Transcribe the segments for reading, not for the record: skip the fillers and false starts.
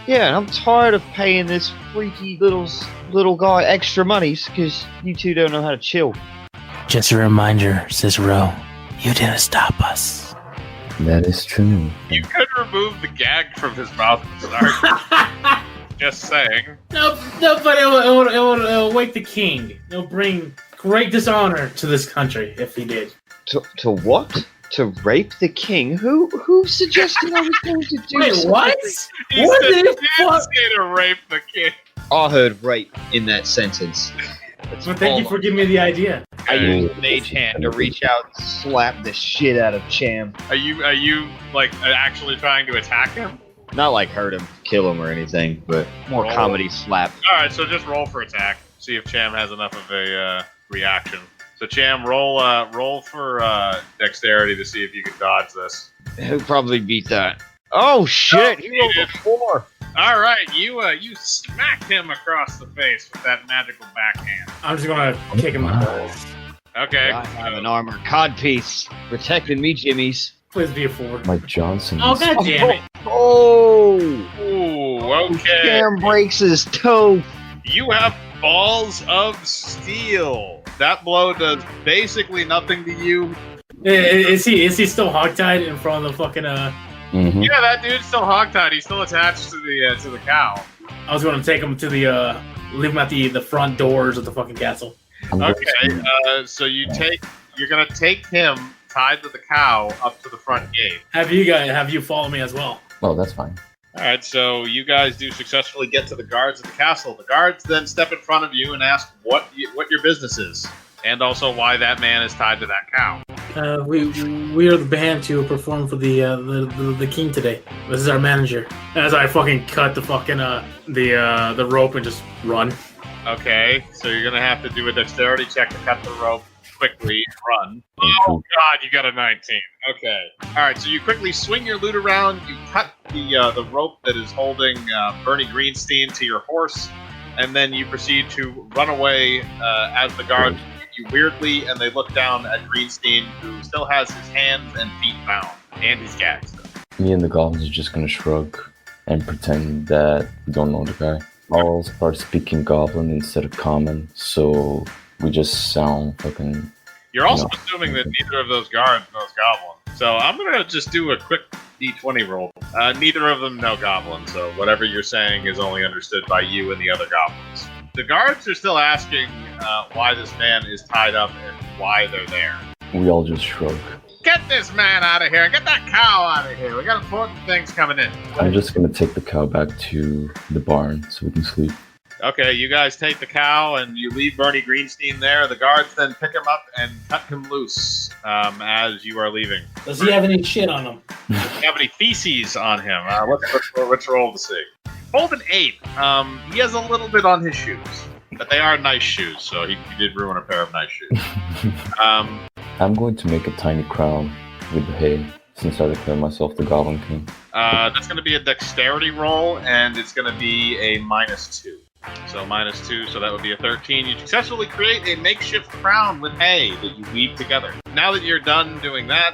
Yeah, and I'm tired of paying this freaky little guy extra monies because you two don't know how to chill. Just a reminder, Cicero, you didn't stop us. That is true. You could remove the gag from his mouth and start. Just saying. No, but it would wake the king. It'll bring great dishonor to this country if he did. To what? To rape the king? Who suggested I was going to do Wait, something? what? He What said, the didn't fuck? say to rape the king. I heard rape in that sentence. Well, thank you for giving me the idea. I used mage hand to reach out and slap the shit out of Cham. Are you like actually trying to attack him? Not like hurt him, kill him or anything, but more Roll. comedy slap. All right, so just roll for attack. See if Cham has enough of a reaction. So Cham, roll for dexterity to see if you can dodge this. He'll probably beat that. Oh shit! He rolled a 4. All right, you smacked him across the face with that magical backhand. I'm just gonna kick him in the balls. Okay. I have an armor codpiece protecting me, Jimmy's. Please be a 4. Mike Johnson. Oh, god damn it. Oh! Ooh, okay. Cham breaks his toe. You have balls of steel. That blow does basically nothing to you. Is he still hogtied in front of the fucking Mm-hmm. Yeah, that dude's still hogtied. He's still attached to the cow. I was gonna take him to the leave him at the front doors of the fucking castle. Okay, so you're gonna take him tied to the cow up to the front gate. Have you follow me as well? Oh, that's fine. All right, so you guys do successfully get to the guards of the castle. The guards then step in front of you and ask what your business is, and also why that man is tied to that cow. We are the band to perform for the king today. This is our manager. As I fucking cut the fucking the rope and just run. Okay, so you're gonna have to do a dexterity check to cut the rope quickly and run. Oh god, you got a 19. Okay. Alright, so you quickly swing your loot around, you cut the rope that is holding Bernie Greenstein to your horse, and then you proceed to run away as the guards look at you weirdly, and they look down at Greenstein, who still has his hands and feet bound, and his gags. Me and the goblins are just gonna shrug and pretend that we don't know the guy. I'll start speaking goblin instead of common, so we just sound fucking... You're also assuming that neither of those guards knows goblin. So I'm gonna just do a quick d20 roll. Neither of them know goblin, so whatever you're saying is only understood by you and the other goblins. The guards are still asking why this man is tied up and why they're there. We all just shrug. Get this man out of here! Get that cow out of here! We got important things coming in. I'm just gonna take the cow back to the barn so we can sleep. Okay, you guys take the cow and you leave Bernie Greenstein there. The guards then pick him up and cut him loose as you are leaving. Does he have any shit on him? Do you have any feces on him? Let's roll to see. Hold an 8. He has a little bit on his shoes, but they are nice shoes, so he did ruin a pair of nice shoes. I'm going to make a tiny crown with the hay, since I declare myself the Goblin King. That's going to be a dexterity roll, and it's going to be a -2. So -2, so that would be a 13. You successfully create a makeshift crown with hay that you weave together. Now that you're done doing that,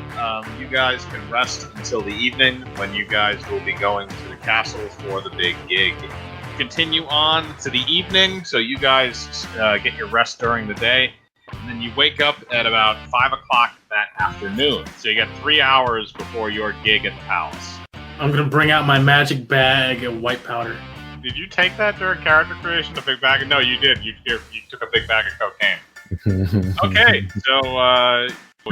you guys can rest until the evening, when you guys will be going to the castle for the big gig. Continue on to the evening, so you guys get your rest during the day, and then you wake up at about 5 o'clock that afternoon. So you get 3 hours before your gig at the palace. I'm gonna bring out my magic bag of white powder. Did you take that during character creation? A big bag? No, you did. You took a big bag of cocaine. Okay, so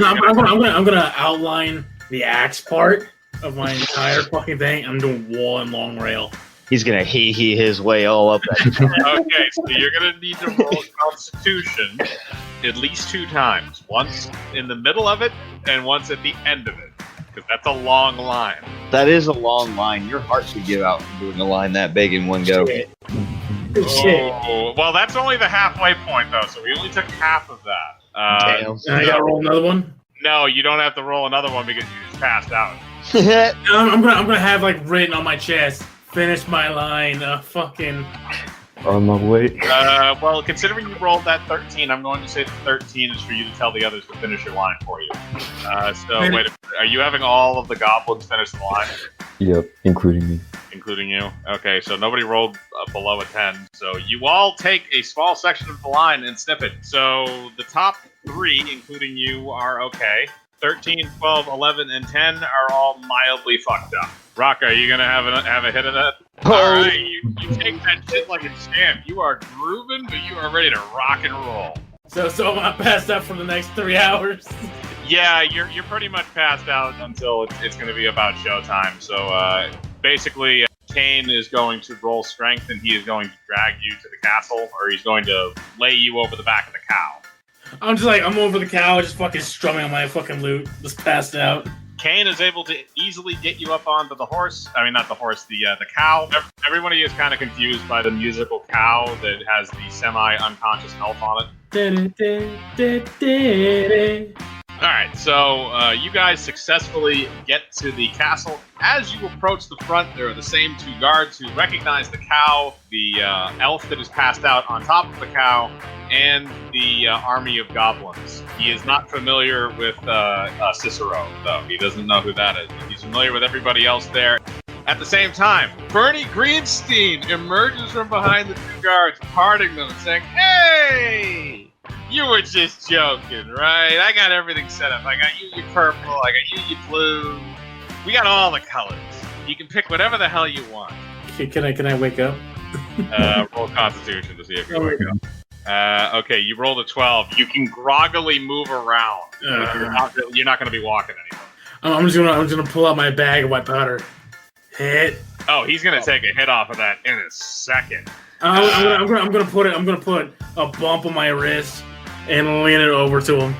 I'm gonna outline the axe part of my entire fucking thing. I'm doing wall and long rail. He's gonna hee his way all up that. Okay, so you're gonna need to roll Constitution at least 2 times. Once in the middle of it, and once at the end of it. Because that's a long line. That is a long line. Your heart should give out from doing a line that big in one go. Shit. Oh, well, that's only the halfway point, though, so we only took half of that. Damn. And I gotta roll another one. No, you don't have to roll another one because you just passed out. I'm gonna have like written on my chest. Finish my line. Fucking. On my way. Well, considering you rolled that 13, I'm going to say the 13 is for you to tell the others to finish your line for you. So, wait a minute. Are you having all of the goblins finish the line? Yep, including me. Including you? Okay, so nobody rolled below a 10. So you all take a small section of the line and snip it. So the top 3, including you, are okay. 13, 12, 11, and 10 are all mildly fucked up. Rock, are you going to have a hit of that? Alright, you take that shit like a champ. You are grooving, but you are ready to rock and roll. So I'm passed out for the next 3 hours. Yeah, you're pretty much passed out until it's going to be about showtime. So basically, Kane is going to roll strength, and he is going to drag you to the castle, or he's going to lay you over the back of the cow. I'm over the cow, just fucking strumming on my fucking lute, just passed out. Kane is able to easily get you up onto the horse. I mean, not the horse, the cow. Everyone is kind of confused by the musical cow that has the semi-unconscious elf on it. Alright, so you guys successfully get to the castle. As you approach the front, there are the same 2 guards who recognize the cow, the elf that is passed out on top of the cow, and the army of goblins. He is not familiar with Cicero, though. He doesn't know who that is. He's familiar with everybody else there. At the same time, Bernie Greenstein emerges from behind the 2 guards, parting them and saying, "Hey! You were just joking, right? I got everything set up. I got you your purple, I got you your blue. We got all the colors. You can pick whatever the hell you want." Can I wake up? Roll Constitution to see if you wake up. Okay, you rolled a 12. You can groggily move around. You're not going to be walking anymore. I'm just gonna pull out my bag of white powder. Hit. Oh, he's going to take a hit off of that in a second. I'm gonna put a bump on my wrist and lean it over to him.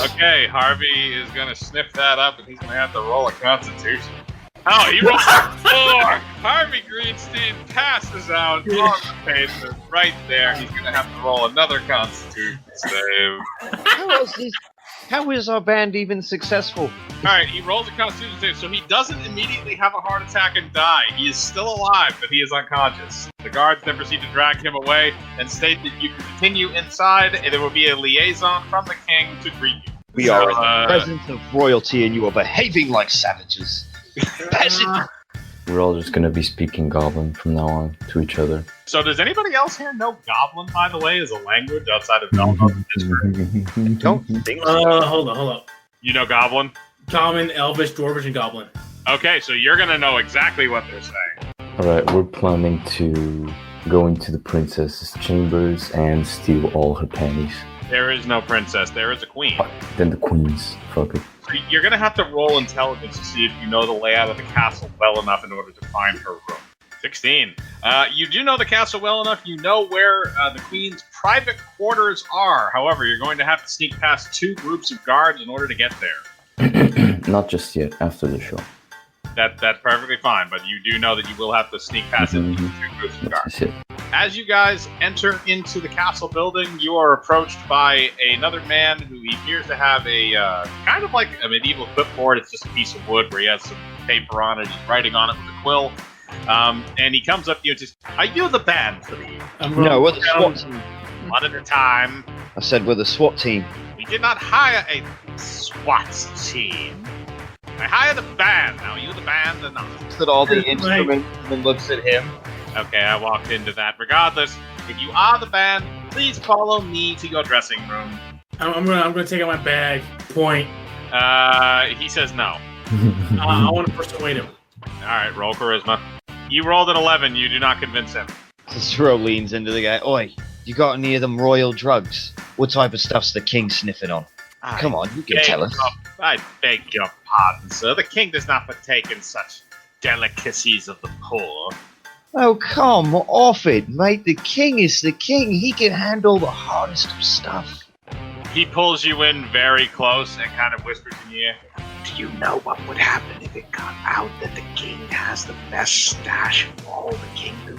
Okay, Harvey is going to sniff that up, and he's going to have to roll a Constitution. Oh, he rolled a 4! Harvey Greenstein passes out on the pavement right there. He's going to have to roll another Constitution save. How is our band even successful? Alright, he rolls a Constitution save, so he doesn't immediately have a heart attack and die. He is still alive, but he is unconscious. The guards then proceed to drag him away and state that you can continue inside, and there will be a liaison from the king to greet you. We are in the presence of royalty, and you are behaving like savages. Peasant! We're all just gonna be speaking Goblin from now on to each other. So does anybody else here know Goblin, by the way, as a language outside of Belgium? Don't think so. Hold on. You know Goblin? Common, Elvish, Dwarvish, and Goblin. Okay, so you're gonna know exactly what they're saying. Alright, we're planning to go into the princess's chambers and steal all her panties. There is no princess, there is a queen. Then the queens. Fuck it. So you're gonna have to roll intelligence to see if you know the layout of the castle well enough in order to find her room. 16. You do know the castle well enough. You know where the queen's private quarters are. However, you're going to have to sneak past 2 groups of guards in order to get there. Not just yet, after the show. That's perfectly fine, but you do know that you will have to sneak past these 2 groups of guards. That's it. As you guys enter into the castle building, you are approached by another man who appears to have a kind of like a medieval clipboard. It's just a piece of wood where he has some paper on it. He's writing on it with a quill. And he comes up to you and says, "Are you the band for me?" No, we're the SWAT team. One at a time. I said we're the SWAT team. We did not hire a SWAT team. I hired a band. Now, are you the band or not? Looks at all the instruments and looks at him. Okay, I walked into that. Regardless, if you are the band, please follow me to your dressing room. I'm gonna take out my bag. Point. He says no. I want to persuade him. Alright, roll charisma. You rolled an 11, you do not convince him. Cicero leans into the guy. Oi, you got any of them royal drugs? What type of stuff's the king sniffing on? Come on, you can tell us. I beg your pardon, sir. The king does not partake in such delicacies of the poor. Oh, come off it, mate. The king is the king. He can handle the hardest of stuff. He pulls you in very close and kind of whispers in your ear. Do you know what would happen if it got out that the king has the best stash in all the kingdom?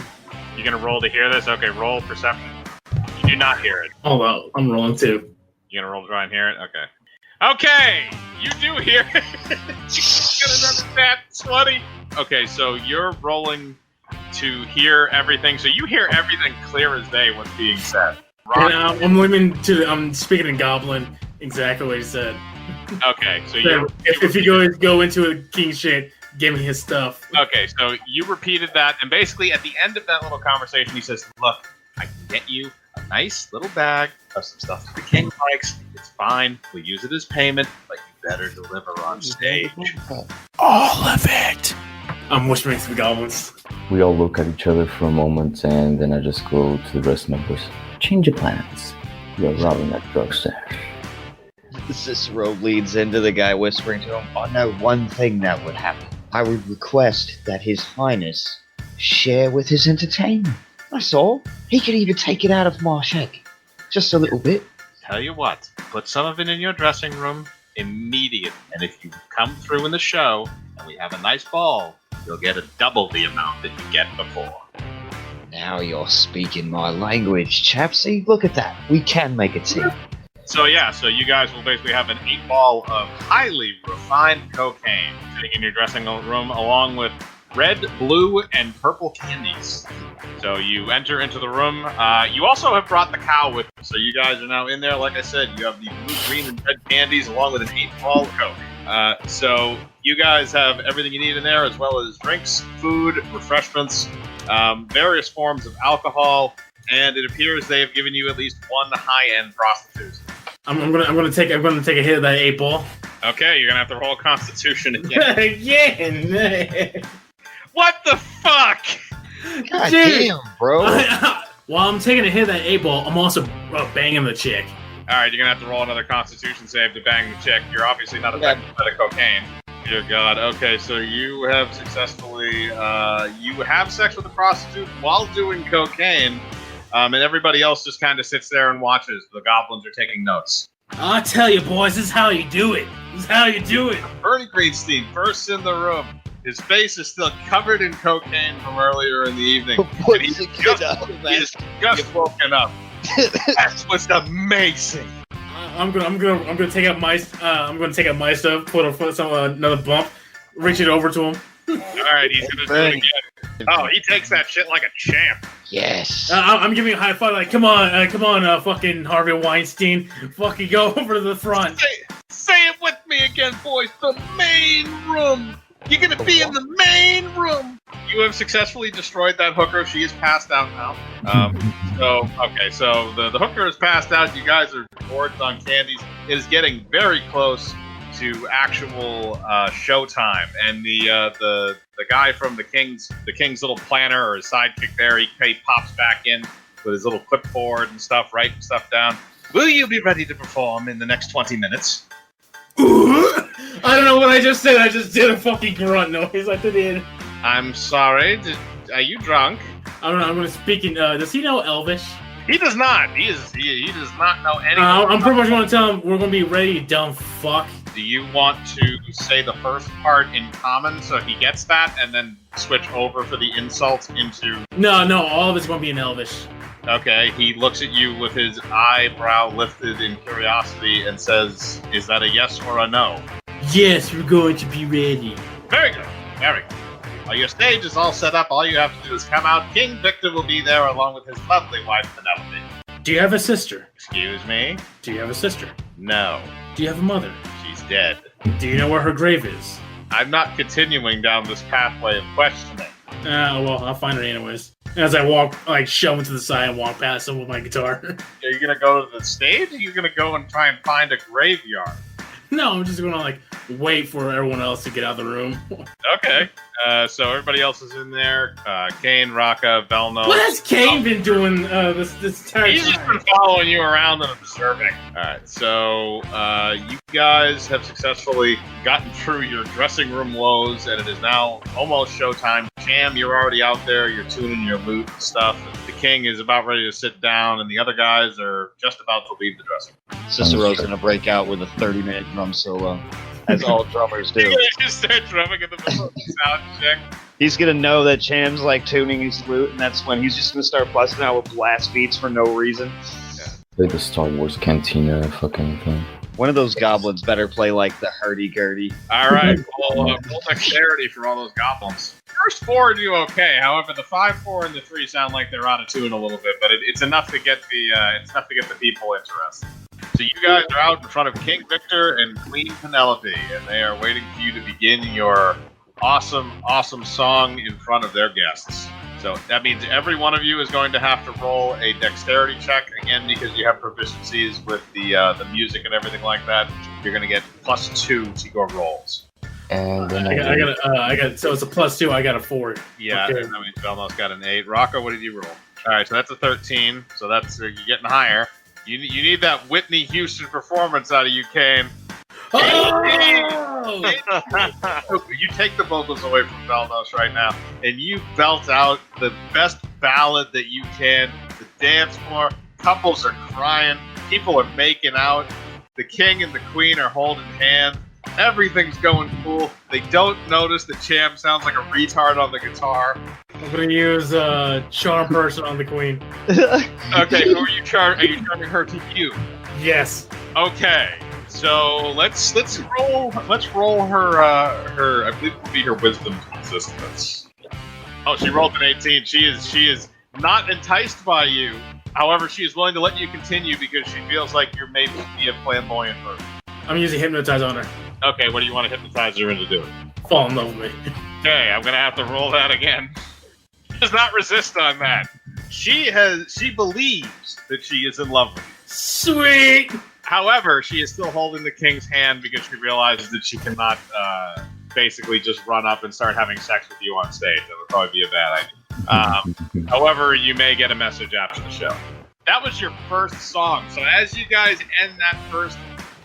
You gonna roll to hear this? Okay, roll perception. You do not hear it. Hold on, I'm rolling too. You gonna roll to try and hear it? Okay. Okay, you do hear it. You got another nat 20. Okay, so you're rolling to hear everything. So you hear everything clear as day what's being said. And I'm speaking in Goblin, exactly what he said. Okay, so if you go into a king shit, give me his stuff. Okay, so you repeated that, and basically at the end of that little conversation, he says, "Look, I can get you a nice little bag of some stuff that the king likes. It's fine. We'll use it as payment, but you better deliver on stage. All of it." I'm whispering to the goblins. We all look at each other for a moment, and then I just go to the rest members. Change your plans. You're robbing that drug stash. Cicero leads into the guy, whispering to him, "I know one thing that would happen. I would request that His Highness share with his entertainment. That's all. He could even take it out of my check. Just a little bit." Tell you what, put some of it in your dressing room immediately, and if you come through in the show and we have a nice ball, you'll get a double the amount that you get before. Now you're speaking my language, chapsy. Look at that. We can make a team. So you guys will basically have an 8-ball of highly refined cocaine sitting in your dressing room along with red, blue, and purple candies. So you enter into the room. You also have brought the cow with you. So you guys are now in there. Like I said, you have the blue, green, and red candies along with an 8-ball of coke. So you guys have everything you need in there, as well as drinks, food, refreshments, various forms of alcohol, and it appears they have given you at least one high-end prostitute. I'm gonna take a hit of that 8-ball. Okay, you're gonna have to roll Constitution again. Again. What the fuck? God Dude. damn, bro. While I'm taking a hit of that 8-ball, I'm also banging the chick. Alright, you're gonna have to roll another Constitution save to bang the chick. You're obviously not affected by the cocaine. Dear God. Okay, so you have successfully, you have sex with a prostitute while doing cocaine, and everybody else just kind of sits there and watches. The goblins are taking notes. I'll tell you, boys, this is how you do it. This is how you do it. Bernie Greenstein bursts in the room. His face is still covered in cocaine from earlier in the evening. What is it good up, man? He's just woken up. That was amazing. I'm gonna take out my stuff, put another bump, reach it over to him. All right, he's gonna do it again. Oh, he takes that shit like a champ. Yes. I'm giving a high five, like, come on, fucking Harvey Weinstein, fucking go over to the front. Say it with me again, boys. The main room. You're gonna be in the main room. You have successfully destroyed that hooker. She is passed out now. So the hooker is passed out. You guys are gorged on candies. It is getting very close to actual showtime, and the guy from the king's little planner or his sidekick there, he pops back in with his little clipboard and stuff, writing stuff down. Will you be ready to perform in the next 20 minutes? I don't know what I just said. I just did a fucking grunt noise. I did. I'm sorry. Are you drunk? I don't know. I'm going to speak in. Does he know Elvish? He does not. He does not know anything. I'm pretty much going to tell him we're going to be ready, you dumb fuck. Do you want to say the first part in common so he gets that, and then switch over for the insult into... No, all of it's going to be in Elvish. Okay, he looks at you with his eyebrow lifted in curiosity and says, is that a yes or a no? Yes, we're going to be ready. Very good. Very good. Well, your stage is all set up. All you have to do is come out. King Victor will be there along with his lovely wife, Penelope. Do you have a sister? Excuse me? Do you have a sister? No. Do you have a mother? She's dead. Do you know where her grave is? I'm not continuing down this pathway of questioning. Well, I'll find her anyways. As I walk, shove him to the side and walk past him with my guitar. Are you gonna go to the stage, or are you gonna go and try and find a graveyard? No, I'm just gonna wait for everyone else to get out of the room. Okay. So everybody else is in there. Kane, Raka, Velno. What has Kane been doing this entire time? He's just been following you around and observing. Alright, so you guys have successfully gotten through your dressing room woes, and it is now almost showtime. Jam, you're already out there. You're tuning your lute and stuff. The king is about ready to sit down, and the other guys are just about to leave the dressing room. Cicero's going to break out with a 30-minute drum solo, as all drummers do. You're going to just start drumming in the middle of the sound check. He's going to know that Cham's tuning his lute, and that's when he's just going to start busting out with blast beats for no reason. Like the Star Wars Cantina fucking thing. One of those goblins better play the hurdy-gurdy. Alright, roll dexterity for all those goblins. first 4 do okay. However, the 5, 4, and the 3 sound like they're out of tune a little bit, but it's enough to get the people interested. So you guys are out in front of King Victor and Queen Penelope, and they are waiting for you to begin your awesome, awesome song in front of their guests. So that means every one of you is going to have to roll a dexterity check again because you have proficiencies with the music and everything like that. You're going to get +2 to your rolls. And then I got. So it's a +2. I got a 4. Yeah, Okay. that means Velmo's got an 8. Rocco, what did you roll? All right, so that's a 13. So that's you're getting higher. You need that Whitney Houston performance out of you, Kane. Oh! You take the vocals away from Velmos right now, and you belt out the best ballad that you can. The dance floor, couples are crying, people are making out, the king and the queen are holding hands. Everything's going cool. They don't notice that Cham sounds like a retard on the guitar. I'm gonna use charm person on the queen. Okay, who are you charming? Are you charming her to you? Yes. Okay, so let's roll her I believe it will be her wisdom consistence. Oh, she rolled an 18. She is not enticed by you. However, she is willing to let you continue because she feels like you're maybe a flamboyant person. I'm using hypnotize on her. Okay, what do you want to hypnotize her into doing? Fall in love with me. Okay, I'm gonna have to roll that again. She does not resist on that. She believes that she is in love with you. Sweet. However, she is still holding the king's hand because she realizes that she cannot basically just run up and start having sex with you on stage. That would probably be a bad idea. However, you may get a message after the show. That was your first song. So as you guys end that first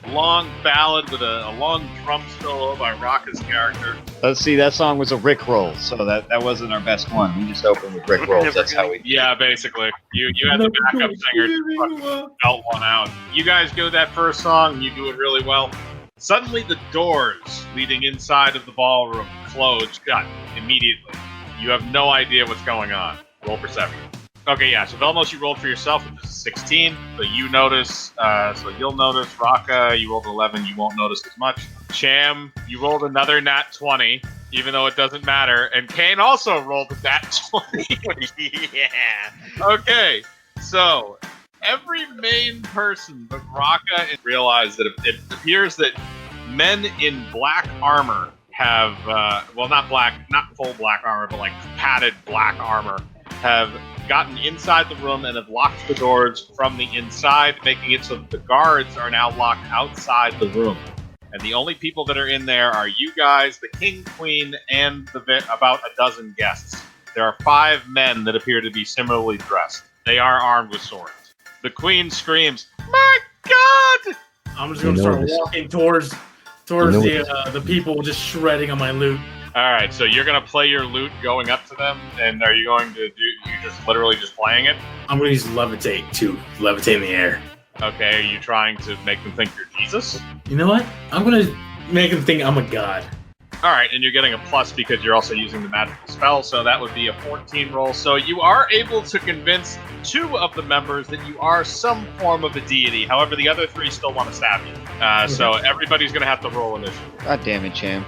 long ballad with a long drum solo by Rocca's character. Let's see, that song was a Rickroll, so that wasn't our best one. We just opened with Rickrolls. That's how we. Yeah, basically. You had the backup singer to belt one out. You guys go that first song, and you do it really well. Suddenly, the doors leading inside of the ballroom close shut immediately. You have no idea what's going on. Roll perception. Okay, yeah, so Velmos, you rolled for yourself, which is 16, so you notice, so you'll notice. Rocca, you rolled 11, you won't notice as much. Cham, you rolled another nat 20, even though it doesn't matter, and Kane also rolled a nat 20. Yeah. Okay, so every main person but Rocca realized that it appears that men in black armor have, not full black armor, but like padded black armor, have gotten inside the room and have locked the doors from the inside, making it so that the guards are now locked outside the room. And the only people that are in there are you guys, the king, queen, and about a dozen guests. There are 5 men that appear to be similarly dressed. They are armed with swords. The queen screams, "My God!" I'm just gonna start walking towards the people, just shredding on my loot. All right, so you're gonna play your lute going up to them, and are you going to do? You just literally just playing it? I'm gonna use levitate to levitate in the air. Okay, are you trying to make them think you're Jesus? You know what? I'm gonna make them think I'm a god. All right, and you're getting a plus because you're also using the magical spell, so that would be a 14 roll. So you are able to convince 2 of the members that you are some form of a deity. However, the other 3 still want to stab you. So everybody's gonna have to roll initiative. God damn it, Cham.